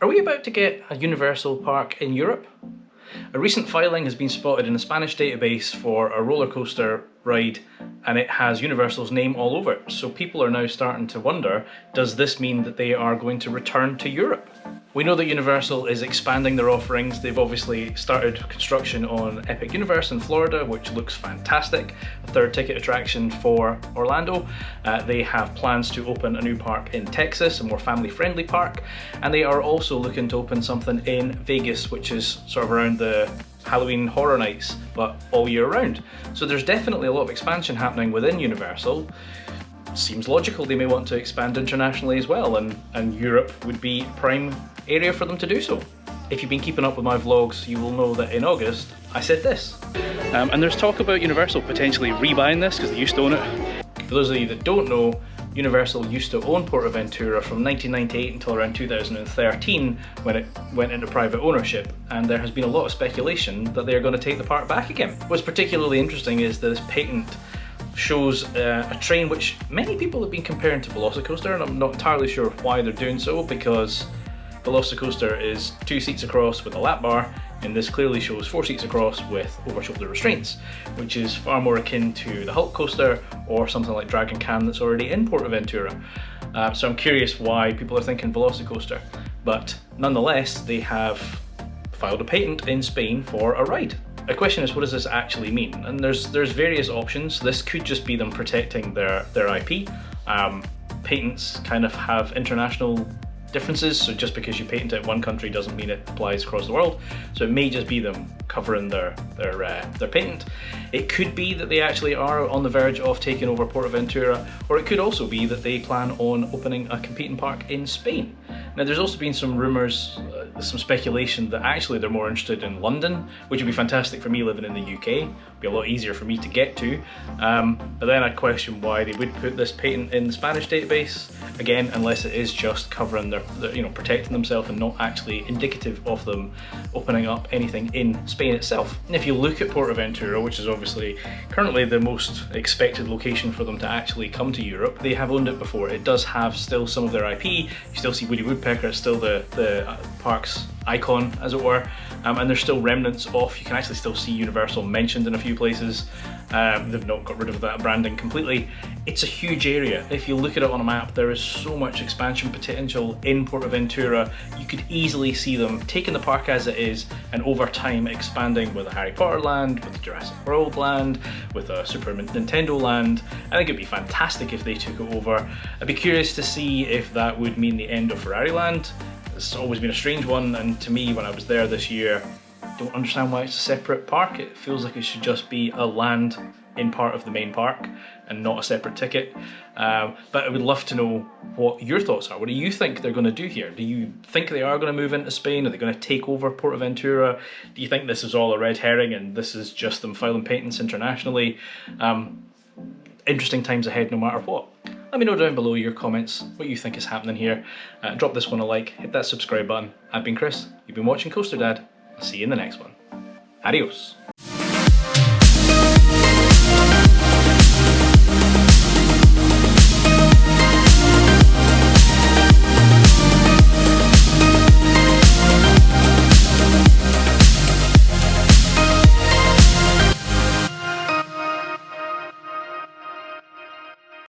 Are we about to get a Universal park in Europe? A recent filing has been spotted in the Spanish database for a roller coaster ride, and it has Universal's name all over it. So people are now starting to wonder, does this mean that they are going to return to Europe? We know that Universal is expanding their offerings. They've obviously started construction on Epic Universe in Florida, which looks fantastic. A third ticket attraction for Orlando. They have plans to open a new park in Texas, a more family-friendly park. And they are also looking to open something in Vegas, which is sort of around the Halloween Horror Nights, but all year round. So there's definitely a lot of expansion happening within Universal. Seems logical they may want to expand internationally as well, and Europe would be a prime area for them to do so. If you've been keeping up with my vlogs, you will know that in August I said this. And there's talk about Universal potentially rebuying this because they used to own it. For those of you that don't know, Universal used to own PortAventura from 1998 until around 2013 when it went into private ownership, and there has been a lot of speculation that they are going to take the park back again. What's particularly interesting is this patent shows a train which many people have been comparing to Velocicoaster, and I'm not entirely sure why they're doing so, because Velocicoaster is 2 seats across with a lap bar, and this clearly shows 4 seats across with over-shoulder restraints, which is far more akin to the Hulk coaster or something like Dragon Cam that's already in PortAventura. So I'm curious why people are thinking Velocicoaster, but nonetheless they have filed a patent in Spain for a ride. The question is, what does this actually mean? And there's various options. This could just be them protecting their IP. Patents kind of have international differences, so just because you patent it in one country doesn't mean it applies across the world. So it may just be them covering their patent. It could be that they actually are on the verge of taking over PortAventura, or it could also be that they plan on opening a competing park in Spain. Now there's also been some rumours, some speculation that actually they're more interested in London, which would be fantastic for me living in the UK. It'd be a lot easier for me to get to. But then I question why they would put this patent in the Spanish database, again, unless it is just covering their protecting themselves and not actually indicative of them opening up anything in Spain itself. And if you look at PortAventura, which is obviously currently the most expected location for them to actually come to Europe, they have owned it before. It does have still some of their IP. You still see Woody Woodpecker, it's still the park's icon, as it were, and there's still remnants of, you can actually still see Universal mentioned in a few places. They've not got rid of that branding completely. It's a huge area. If you look at it on a map, there is so much expansion potential in PortAventura. You could easily see them taking the park as it is and over time expanding with a Harry Potter land, with a Jurassic World land, with a Super Nintendo land. I think it'd be fantastic if they took it over. I'd be curious to see if that would mean the end of Ferrari Land. It's always been a strange one, and to me, when I was there this year, I don't understand why it's a separate park. It feels like it should just be a land in part of the main park and not a separate ticket. But I would love to know what your thoughts are. What do you think they're going to do here? Do you think they are going to move into Spain? Are they going to take over PortAventura? Do you think this is all a red herring and this is just them filing patents internationally? Interesting times ahead no matter what. Let me know down below your comments, what you think is happening here. Drop this one a like, hit that subscribe button. I've been Chris, you've been watching Coaster Dad. I'll see you in the next one. Adios.